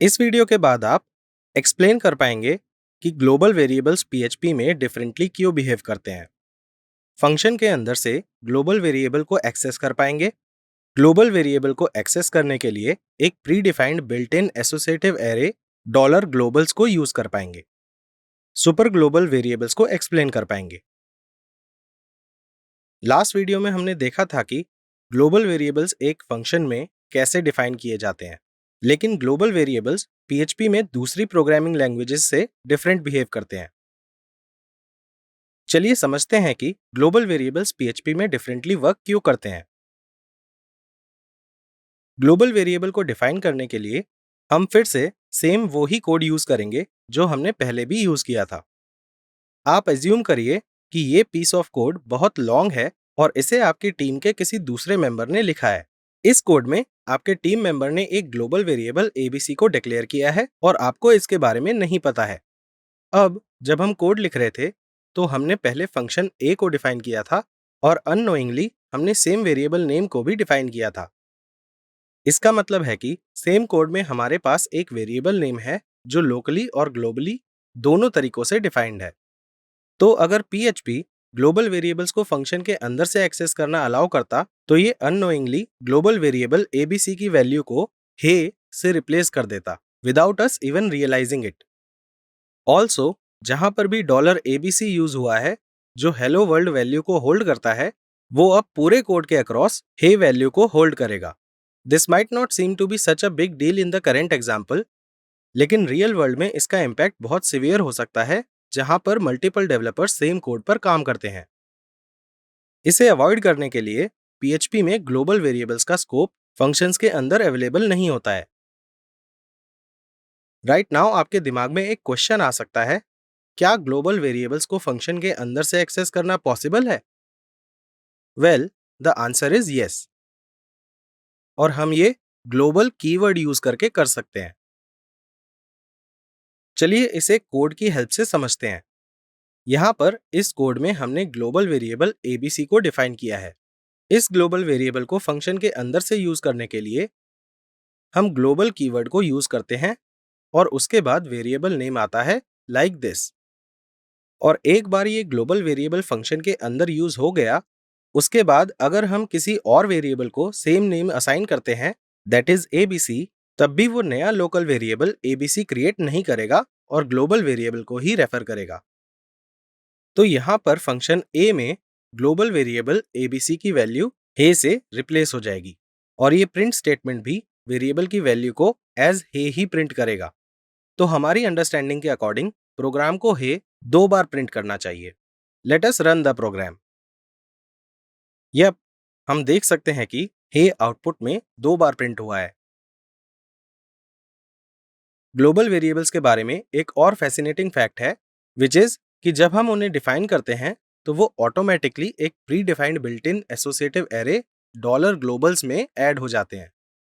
इस वीडियो के बाद आप एक्सप्लेन कर पाएंगे कि ग्लोबल वेरिएबल्स पीएचपी में डिफरेंटली क्यों बिहेव करते हैं। फंक्शन के अंदर से ग्लोबल वेरिएबल को एक्सेस कर पाएंगे। ग्लोबल वेरिएबल को एक्सेस करने के लिए एक pre defined built in associative array dollar Global's को यूज कर पाएंगे। सुपर ग्लोबल वेरिएबल्स को एक्सप्लेन कर पाएंगे। लास्ट वीडियो में हमने देखा था कि ग्लोबल वेरिएबल्स एक फंक्शन में कैसे डिफाइन किए जाते हैं, लेकिन ग्लोबल वेरिएबल्स पीएचपी में दूसरी प्रोग्रामिंग लैंग्वेजेस से डिफरेंट बिहेव करते हैं। चलिए समझते हैं कि ग्लोबल वेरिएबल्स पीएचपी में डिफरेंटली वर्क क्यों करते हैं। ग्लोबल वेरिएबल को डिफाइन करने के लिए हम फिर से सेम वो ही कोड यूज करेंगे जो हमने पहले भी यूज किया था। आप एज्यूम करिए कि ये पीस ऑफ कोड बहुत लॉन्ग है और इसे आपकी टीम के किसी दूसरे मेंबर ने लिखा है। इस कोड में आपके टीम मेंबर ने एक ग्लोबल वेरिएबल एबीसी को डिक्लेयर किया है और आपको इसके बारे में नहीं पता है। अब जब हम कोड लिख रहे थे तो हमने पहले फंक्शन ए को डिफाइन किया था और अननोइंगली हमने सेम वेरिएबल नेम को भी डिफाइन किया था। इसका मतलब है कि सेम कोड में हमारे पास एक वेरिएबल नेम है जो लोकली और ग्लोबली दोनों तरीकों से डिफाइंड है। तो अगर PHP ग्लोबल वेरिएबल्स को फंक्शन के अंदर से एक्सेस करना अलाउ करता तो ये अननोइंगली ग्लोबल वेरिएबल एबीसी की वैल्यू को हे से रिप्लेस कर देता without us even realizing it. Also जहां पर भी $abc यूज हुआ है जो हेलो वर्ल्ड वैल्यू को होल्ड करता है, वो अब पूरे कोड के अक्रॉस हे वैल्यू को होल्ड करेगा। This might not seem to be such a big deal in the current example, लेकिन रियल वर्ल्ड में इसका इम्पैक्ट बहुत सिवियर हो सकता है जहां पर मल्टीपल डेवलपर्स सेम कोड पर काम करते हैं। इसे अवॉइड करने के लिए PHP में ग्लोबल वेरिएबल्स का स्कोप फंक्शंस के अंदर अवेलेबल नहीं होता है। राइट नाउ आपके दिमाग में एक क्वेश्चन आ सकता है, क्या ग्लोबल वेरिएबल्स को फंक्शन के अंदर से एक्सेस करना पॉसिबल है? Well, the answer is yes, और हम ये ग्लोबल कीवर्ड यूज करके कर सकते हैं। चलिए इसे कोड की हेल्प से समझते हैं। यहाँ पर इस कोड में हमने ग्लोबल वेरिएबल एबीसी को डिफाइन किया है। इस ग्लोबल वेरिएबल को फंक्शन के अंदर से यूज करने के लिए हम ग्लोबल कीवर्ड को यूज करते हैं और उसके बाद वेरिएबल नेम आता है लाइक दिस। और एक बार ये ग्लोबल वेरिएबल फंक्शन के अंदर यूज हो गया, उसके बाद अगर हम किसी और वेरिएबल को सेम नेम असाइन करते हैं दैट इज एबीसी, तब भी वो नया लोकल वेरिएबल एबीसी क्रिएट नहीं करेगा और ग्लोबल वेरिएबल को ही रेफर करेगा। तो यहाँ पर फंक्शन ए में ग्लोबल वेरिएबल एबीसी की वैल्यू हे से रिप्लेस हो जाएगी और ये प्रिंट स्टेटमेंट भी वेरिएबल की वैल्यू को एज हे ही प्रिंट करेगा। तो हमारी अंडरस्टैंडिंग के अकॉर्डिंग प्रोग्राम को हे 2 बार प्रिंट करना चाहिए। Let us run the program. Yup, हम देख सकते हैं कि हे आउटपुट में 2 बार प्रिंट हुआ है। ग्लोबल वेरिएबल्स के बारे में एक और फैसिनेटिंग फैक्ट है, विच इज कि जब हम उन्हें डिफाइन करते हैं तो वो ऑटोमेटिकली एक pre defined built in associative array dollar Global's में ऐड हो जाते हैं।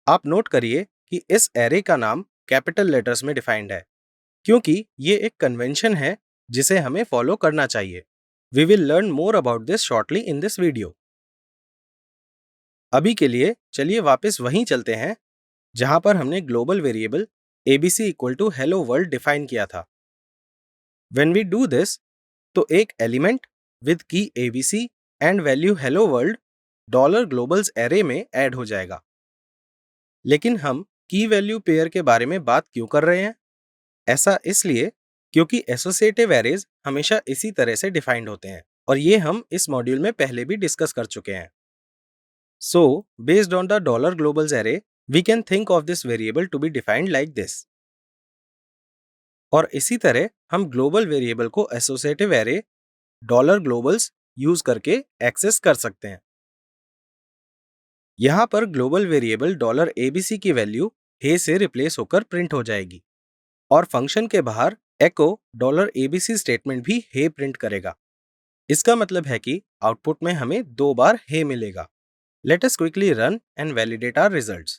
आप नोट करिए कि इस एरे का नाम कैपिटल लेटर्स में डिफाइंड है क्योंकि ये एक कन्वेंशन है जिसे हमें फॉलो करना चाहिए। We will learn more about this shortly in this video. अभी के लिए चलिए वापस वहीं चलते हैं जहां पर हमने global variable ABC equal to hello world define किया था। व्हेन वी डू दिस, तो एक element with key ABC and value hello world dollar globals array में ऐड हो जाएगा। लेकिन हम की वैल्यू पेयर के बारे में बात क्यों कर रहे हैं? ऐसा इसलिए क्योंकि एसोसिएटिव एरेज हमेशा इसी तरह से डिफाइंड होते हैं और ये हम इस मॉड्यूल में पहले भी डिस्कस कर चुके हैं। So, based on the dollar globals array, we can think of this variable to be defined like this. और इसी तरह हम ग्लोबल वेरिएबल को associative array dollar Global's use करके एक्सेस कर सकते हैं। यहाँ पर ग्लोबल वेरिएबल डॉलर एबीसी की वैल्यू हे से रिप्लेस होकर प्रिंट हो जाएगी और फंक्शन के बाहर एको डॉलर एबीसी स्टेटमेंट भी हे प्रिंट करेगा। इसका मतलब है कि आउटपुट में हमें 2 बार हे मिलेगा। Let us quickly run and validate our results.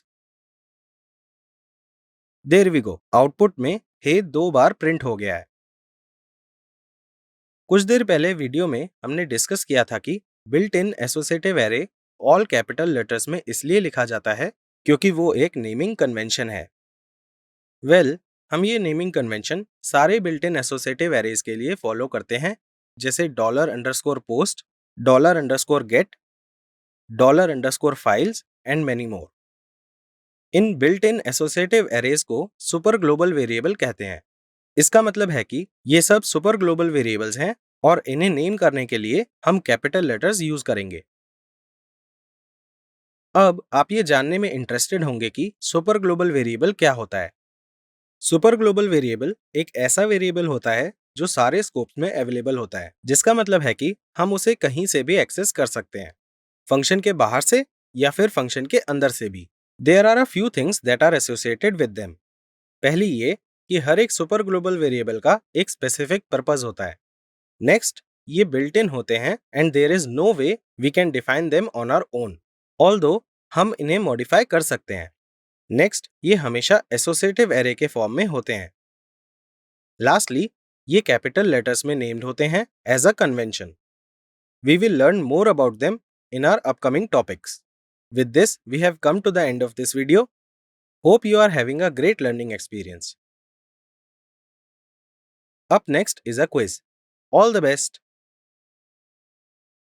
There we go. Output में हे 2 बार प्रिंट हो गया है। कुछ देर पहले वीडियो में हमने डिस्कस किया था कि built in associative array all capital letters में इसलिए लिखा जाता है क्योंकि वो एक नेमिंग कन्वेंशन है। वेल, हम ये नेमिंग कन्वेंशन सारे बिल्ट इन एसोसिएटिव एरेज के लिए फॉलो करते हैं, जैसे $_post, $_get, $_files and many more. In built in associative arrays को सुपर ग्लोबल वेरिएबल कहते हैं। इसका मतलब है कि ये सब सुपर ग्लोबल वेरिएबल्स हैं और इन्हें नेम करने के लिए हम कैपिटल लेटर्स यूज करेंगे। अब आप ये जानने में इंटरेस्टेड होंगे कि सुपर ग्लोबल वेरिएबल क्या होता है। सुपर ग्लोबल वेरिएबल एक ऐसा वेरिएबल होता है जो सारे स्कोप्स में अवेलेबल होता है, जिसका मतलब है कि हम उसे कहीं से भी एक्सेस कर सकते हैं, फंक्शन के बाहर से या फिर फंक्शन के अंदर से भी। There are a few things that are associated with them. पहली ये कि हर एक सुपर ग्लोबल वेरिएबल का एक स्पेसिफिक पर्पस होता है। नेक्स्ट, ये बिल्ट इन होते हैं and there is no way we can define them on our own, although हम इन्हें मॉडिफाई कर सकते हैं। नेक्स्ट, ये हमेशा एसोसिएटिव एरे के फॉर्म में होते हैं। लास्टली, ये कैपिटल लेटर्स में नेम्ड होते हैं as a convention. We will learn more about them in our upcoming topics. With this, we have come to the end of this video. Hope you are having a great learning experience. Up next is a quiz. All the best!